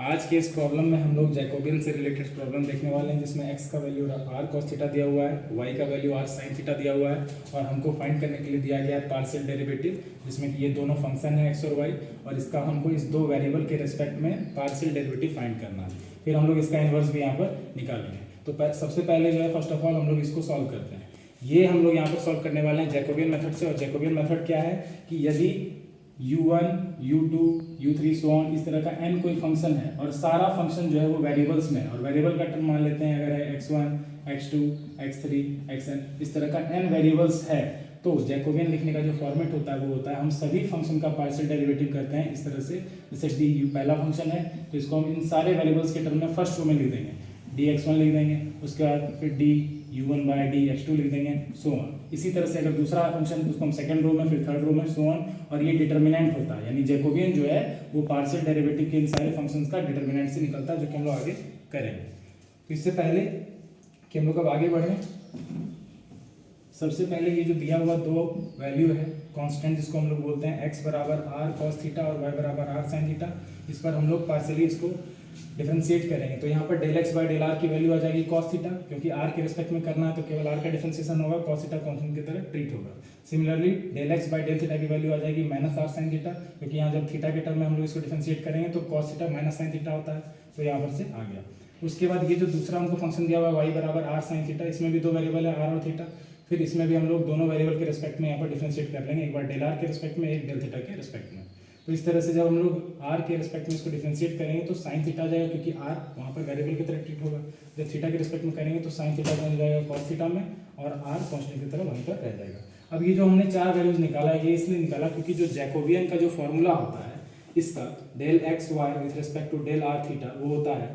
आज के इस प्रॉब्लम में हम लोग जैकोबियन से रिलेटेड प्रॉब्लम देखने वाले हैं, जिसमें x का वैल्यू r cos थीटा दिया हुआ है, y का वैल्यू r sin थीटा दिया हुआ है और हमको फाइंड करने के लिए दिया गया है पार्शियल डेरिवेटिव, जिसमें कि ये दोनों फंक्शन है x और y, और इसका हमको इस दो वेरिएबल के रिस्पेक्ट में पार्शियल डेरिवेटिव फाइंड करना है। फिर हम लोग इसका इन्वर्स भी यहाँ पर निकालेंगे। तो सबसे पहले जो है फर्स्ट ऑफ ऑल हम लोग इसको सॉल्व करते हैं। ये हम लोग यहाँ पर सॉल्व करने वाले हैं जैकोबियन मेथड से। और जैकोबियन मेथड क्या है कि यदि u1, u2, u3 so on इस तरह का n कोई फंक्शन है और सारा फंक्शन जो है वो वेरिएबल्स में, और वेरिएबल का टर्म मान लेते हैं अगर है x1, x2, x3, xn, इस तरह का n वेरिएबल्स है, तो जैकोबियन लिखने का जो फॉर्मेट होता है वो होता है हम सभी फंक्शन का पार्शियल डेरिवेटिव करते हैं इस तरह से। जैसे डी पहला फंक्शन है तो इसको हम इन सारे वेरिएबल्स के टर्म में फर्स्ट रो में लिख देंगे, dx1 लिख देंगे, उसके बाद फिर du1/dx2 लिख देंगे, सो ऑन। इसी तरह से अगर दूसरा फंक्शन उसको हम सेकंड रो में, फिर थर्ड रो में, सो ऑन। और ये डिटर्मिनेंट होता है, यानी जैकोबियन जो है वो पार्शियल डेरिवेटिव के इन सारे फंक्शंस का डिटर्मिनेंट से निकलता है, जो कि हम लोग आगे करेंगे। तो इससे पहले कि हम लोग अब आगे बढ़ें, सबसे पहले ये जो दिया हुआ दो वैल्यू है कांस्टेंट, जिसको हम लोग बोलते हैं x बराबर r cos थीटा और y बराबर r sin थीटा, इस पर हम लोग पार्शियली इसको डिफरेंशिएट करेंगे। तो यहाँ पर del X by del R की वैल्यू आ जाएगी cos थीटा, क्योंकि r के रिस्पेक्ट में करना है तो केवल r का डिफरेंशिएशन होगा, cos थीटा कांस्टेंट की तरह ट्रीट होगा। Similarly del X by del theta की वैल्यू आ जाएगी माइनस r sin थीटा, क्योंकि यहाँ जब थीटा के टर्म में हम लोग इसको डिफरेंशिएट करेंगे तो cos theta minus sin theta होता है, तो यहाँ पर से आ गया। उसके बाद ये जो दूसरा हमको फंक्शन दिया हुआ है y बराबर r sin थीटा, इसमें भी दो वेरिएबल है r और थीटा, फिर इसमें भी हम लोग दोनों वेरिएबल के रिस्पेक्ट में यहाँ पर डिफरेंशिएट कर लेंगे, एक बार डेल आर के रिस्पेक्ट में, एक डेल थीटा के रिस्पेक्ट में। तो इस तरह से जब हम लोग r के रिस्पेक्ट में इसको डिफरेंशिएट करेंगे तो sin थीटा आ जाएगा, क्योंकि r वहाँ पर वेरिएबल की तरह ट्रीट होगा। जब थीटा के रिस्पेक्ट में करेंगे तो sin थीटा बन जाएगा cos थीटा में, और r कांस्टेंट की तरह वहीं पर रह जाएगा। अब ये जो हमने चार वैल्यूज निकाला है, ये इसलिए निकाला क्योंकि जो जैकोबियन का जो फॉर्मूला होता है इसका del X Y with respect to del R theta, वो होता है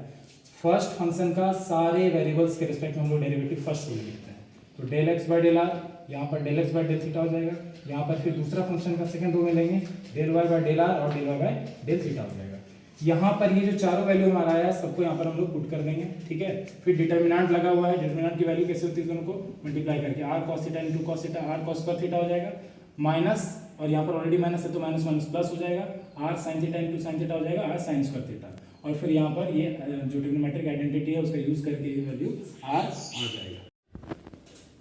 फर्स्ट फंक्शन का सारे वेरिएबल्स के रिस्पेक्ट में हम लोग डेरिवेटिव फर्स्ट रो में लिखते हैं। तो del X by del R, यहाँ पर del X by del theta हो जाएगा, यहाँ पर फिर दूसरा फंक्शन का सेकंड रो में लेंगे del y by del r और del y by del theta हो जाएगा। यहाँ पर ये जो चारों वैल्यू हमारा आया सबको यहाँ पर हम लोग पुट कर देंगे, ठीक है। फिर डिटर्मिनेंट लगा हुआ है, डिटर्मिनेंट की वैल्यू कैसे होती है, दोनों को मल्टीप्लाई करके r cos theta into cos theta, r cos square theta हो जाएगा, माइनस, और यहाँ पर ऑलरेडी माइनस है तो माइनस माइनस प्लस हो जाएगा, r sin theta into sin theta हो जाएगा r sin स्क्वायर थीटा, और फिर यहाँ पर ये जो ट्रिग्नोमेट्रिक आइडेंटिटी है उसका यूज करके ये वैल्यू r आ जाएगा।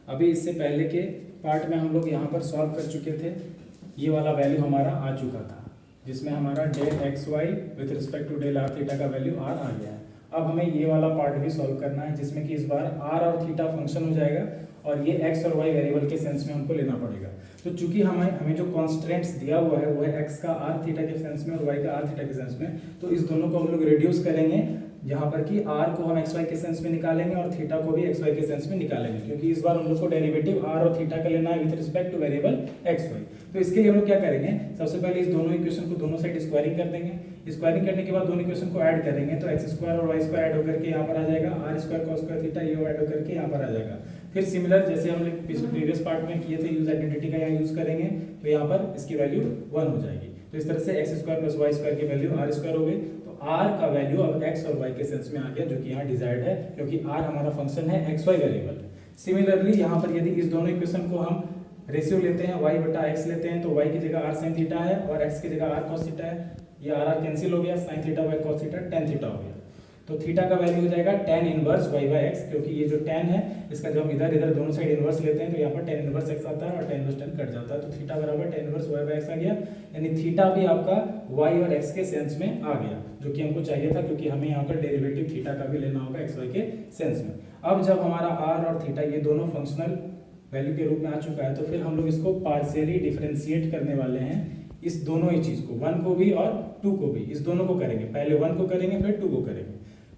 अभी इससे पहले के पार्ट में हम लोग यहाँ पर सॉल्व कर चुके थे, ये वाला वैल्यू हमारा आ चुका था, जिसमें हमारा del X Y with respect to del R theta का वैल्यू r आ गया है। अब हमें ये वाला पार्ट भी सॉल्व करना है, जिसमें कि इस बार r और थीटा फंक्शन हो जाएगा और ये x और y वेरिएबल के सेंस में हमको लेना पड़ेगा। तो चूंकि हमें जो कॉन्स्टेंट्स दिया हुआ है वो है x का r थीटा के सेंस में और y का r थीटा के सेंस में, तो इस दोनों को हम लोग रिड्यूस करेंगे, यहाँ पर कि r को हम xy के सेंस में निकालेंगे और थीटा को भी xy के सेंस में निकालेंगे, क्योंकि इस बार हम लोग को डेरिवेटिव r और थीटा का लेना है with respect two variable xy। तो इसके लिए हम लोग क्या करेंगे, सबसे पहले इस दोनों इक्वेशन को दोनों साइड स्क्वायरिंग कर देंगे। स्क्वायरिंग करने के बाद दोनों इक्वेशन को ऐड करेंगे तो x स्क्वायर और y स्क्वायर ऐड होकर के यहाँ पर आ जाएगा, r square cos square theta ये ऐड होकर के यहाँ पर आ जाएगा। फिर सिमिलर जैसे हम लोग प्रीवियस पार्ट में किए थे यूज आइडेंटिटी का यहाँ यूज करेंगे, तो यहाँ पर इसकी वैल्यू 1 हो जाएगी। तो इस तरह से x square plus y square की वैल्यू r स्क्वायर हो गई। तो r का वैल्यू अब x और y के सेंस में आ गया, जो कि यहाँ डिजायर्ड है, क्योंकि r हमारा फंक्शन है xy वेरिएबल। सिमिलरली यहाँ पर यदि इस दोनों इक्वेशन को हम रेशियो लेते हैं y बटा x लेते हैं, तो y की जगह r sin थीटा है और x की जगह r cos थीटा है, ये r कैंसिल हो गया, sin theta y cos theta tan theta हो गया। तो थीटा का वैल्यू हो जाएगा tan inverse y by x, क्योंकि ये जो tan है इसका जब हम इधर इधर दोनों साइड इनवर्स लेते हैं तो यहाँ पर tan इनवर्स x आता है और tan इनवर्स tan कट जाता है, तो थीटा बराबर tan inverse y by x आ गया, यानी थीटा भी आपका y और x के सेंस में आ गया, जो कि हमको चाहिए था, क्योंकि हमें यहाँ पर डेरिवेटिव थीटा का भी लेना होगा xy के सेंस में। अब जब हमारा r और थीटा ये दोनों फंक्शनल वैल्यू के रूप में आ चुका है, तो फिर हम लोग इसको पार्शियली डिफरेंशिएट करने वाले हैं, इस दोनों ही चीज को, 1 को भी और 2 को भी, इस दोनों को करेंगे, पहले 1 को करेंगे फिर 2 को करेंगे।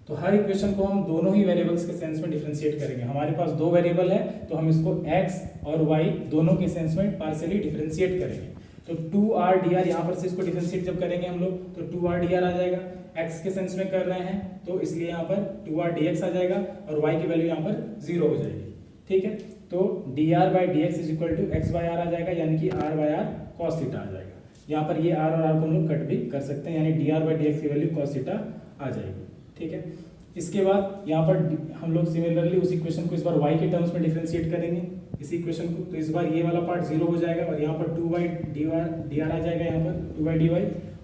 तो हर इक्वेशन को हम दोनों ही वेरिएबल्स के सेंस में डिफरेंशिएट करेंगे। हमारे पास दो वेरिएबल है तो हम इसको x और y दोनों के सेंस में पार्शियली डिफरेंशिएट करेंगे। तो 2r dr यहाँ पर से इसको डिफरेंशिएट जब करेंगे हम लोग तो 2r dr आ जाएगा, x के सेंस में कर रहे हैं तो इसलिए यहाँ पर 2r dx आ जाएगा और y की वैल्यू यहाँ पर 0 हो जाएगी, ठीक है। तो dr by dx is equal to x by r आ जाएगा, यानी कि r by r cos theta आ जाएगा। यहाँ पर ये r और r को हम लोग कट भी कर सकते हैं, यानी dr बाई dx की वैल्यू cos थीटा आ जाएगी, ठीक है। इसके बाद यहाँ पर हम लोग सिमिलरली उस इक्वेशन को इस बार y के टर्म्स में डिफरेंशिएट करेंगे इस इक्वेशन को, तो इस बार ये वाला पार्ट 0 हो जाएगा और यहाँ पर 2/dr आ जाएगा, यहाँ पर 2/dy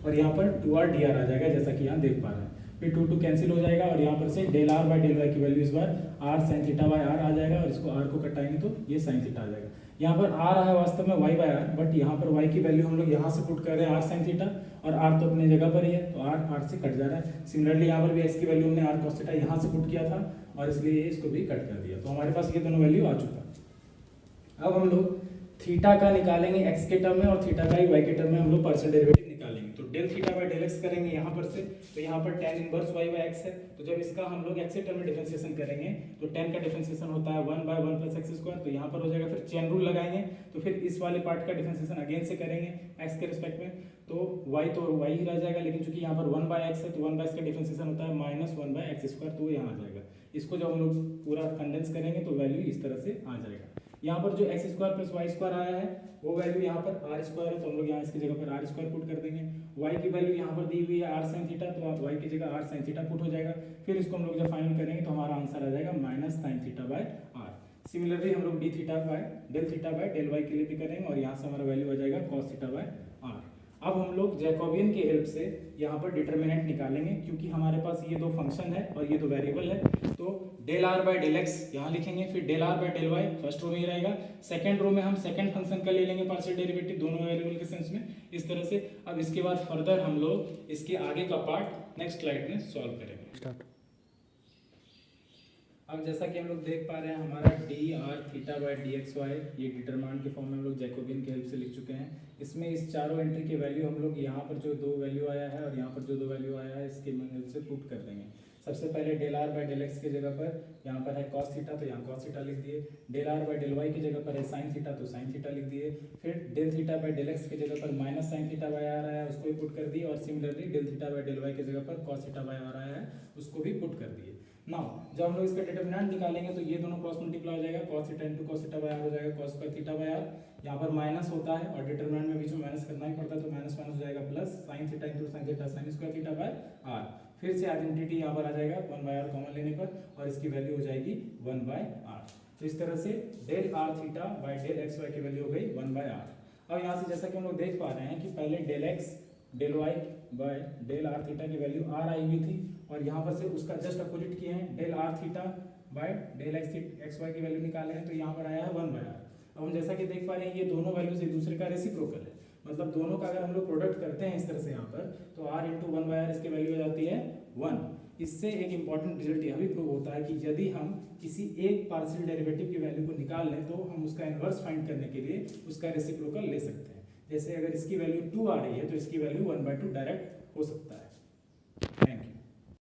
और यहाँ पर 2r dr आ जाएगा, जैसा कि यहाँ देख पा रहे हैं। फिर 2 कैंसिल हो जाएगा और यहाँ पर से del are by del Y की वैल्यू इस बार r sine theta by r आ जाएगा और इसको आर को कटाएंगे तो ये साइन थीटा आ जाएगा। यहाँ पर आर आया वास्तव में वाई बाय आर, बट यहाँ पर वाई की वैल्यू हम लोग यहाँ से पुट कर रहे हैं आर साइन थीटा और आर तो अपनी जगह पर ही है तो आर से कट जा रहा है। सिमिलरली यहाँ पर भी एक्स की वैल्यू हमने आर कॉस थीटा यहाँ से पुट किया था और इसलिए इसको भी कट कर दिया, तो हमारे पास ये दोनों वैल्यू आ चुका। अब हम लोग थीटा का निकालेंगे एक्स के टर्म में और थीटा का ही वाई के टर्म में हम लोग पार्शियल डेरिवेटिव निकालेंगे। तो del theta by del X करेंगे यहाँ पर से, तो यहाँ पर tan inverse y by x है, तो जब इसका हम लोग x के टर्म में डिफरेंशिएशन करेंगे तो tan का डिफरेंशिएशन होता है 1 बाय 1 प्लस एक्स स्क्वायर, तो यहाँ पर हो जाएगा। फिर चेन रूल लगाएंगे तो फिर इस वाले पार्ट का डिफरेंशिएशन अगेन से करेंगे x के रिस्पेक्ट में, तो y तो y ही रह जाएगा, लेकिन चूंकि यहाँ पर 1 बाय x है तो 1 बाय x का डिफरेंशिएशन होता है माइनस 1 बाय एक्स स्क्वायर, तो यहाँ आ जाएगा। इसको जब हम लोग पूरा कंडेंस करेंगे तो वैल्यू इस तरह से आ जाएगा। यहाँ पर जो X square plus Y square आया है वो वैल्यू यहाँ पर आर स्क्वायर है, तो हम लोग यहाँ इसकी जगह पर आर स्क्वायर पुट कर देंगे। वाई की वैल्यू यहाँ पर दी हुई है आर साइन थीटा, तो आप वाई की जगह आर साइन थीटा पुट हो जाएगा। फिर इसको हम लोग जब फाइनल करेंगे तो हमारा आंसर आ जाएगा minus sine theta by R. Similarly हम लोग D theta by del Y के लिए भी करेंगे और यहाँ से हमारा वैल्यू आ जाएगा कॉस थीटा बाय आर। अब हम लोग जैकोबियन की हेल्प से यहाँ पर डिटरमिनेंट निकालेंगे, क्योंकि हमारे पास ये दो फंक्शन है और ये दो वेरिएबल है। तो del are by del X यहाँ लिखेंगे, फिर del are by del Y first row में ही रहेगा, सेकंड रो में हम सेकंड फंक्शन का ले लेंगे पार्शियल डेरिवेटिव दोनों वेरिएबल के सेंस में इस तरह से। अब इसके बाद फर्दर हम लोग इसके आगे का पार्ट नेक्स्ट स्लाइड में सॉल्व करेंगे। अब जैसा कि हम लोग देख पा रहे हैं हमारा D R theta by D X Y ये डिटरमिनेंट के फॉर्म में हम लोग जैकोबियन की हेल्प से लिख चुके हैं। इसमें इस चारों एंट्री के वैल्यू हम लोग यहाँ पर जो दो वैल्यू आया है और यहाँ पर जो दो वैल्यू आया है इसके हेल्प से पुट कर देंगे। सबसे पहले del are by del X की जगह पर यहाँ पर है कॉस थीटा, तो यहाँ कॉस थीटा लिख दिए। Del are by del Y की जगह पर है साइन थीटा, तो साइन थीटा लिख दिए। फिर del theta by del X की जगह पर minus sine theta by R आया है उसको भी पुट कर दिए, और similarly del theta by del Y की जगह पर कॉस थीटा बाय आर आया है उसको भी पुट कर दिए। नाउ जब हम लोग इसका डिटरमिनेंट निकालेंगे तो ये दोनों क्रॉस मल्टीप्लाई हो जाएगा, cos theta into cos theta by R हो जाएगा cos square theta by R. यहाँ पर माइनस होता है और डिटरमिनेंट में बीच में माइनस करना ही पड़ता है, तो माइनस माइनस हो जाएगा plus sin theta into sin theta sin square theta by R. फिर से आइडेंटिटी यहाँ पर आ जाएगा 1 बाय आर कॉमन लेने पर और इसकी वैल्यू हो जाएगी 1 बाय आर। तो इस तरह से del R theta by del X Y की वैल्यू हो गई 1 बाय आर। अब यहाँ से जैसा कि हम लोग देख पा रहे हैं कि पहले del X del Y by del R theta की वैल्यू आर आई हुई थी और यहाँ पर से उसका जस्ट अपोजिट किए हैं, del R theta by del X Y की वैल्यू निकाले हैं, तो यहाँ पर आया है 1 बाय आर। अब हम जैसा कि देख पा रहे हैं ये दोनों वैल्यूज एक दूसरे का रेसिप्रोकल है, मतलब दोनों का अगर हम लोग प्रोडक्ट करते हैं इस तरह से यहाँ पर तो r इंटू 1 बाय आर इसकी वैल्यू हो जाती है 1। इससे एक इंपॉर्टेंट रिजल्ट यह भी प्रूव होता है कि यदि हम किसी एक पार्शियल डेरिवेटिव की वैल्यू को निकाल लें तो हम उसका इनवर्स फाइंड करने के लिए उसका रेसिप्रोकल ले सकते हैं। जैसे अगर इसकी वैल्यू 2 आ रही है तो इसकी वैल्यू 1/2 डायरेक्ट हो सकता है।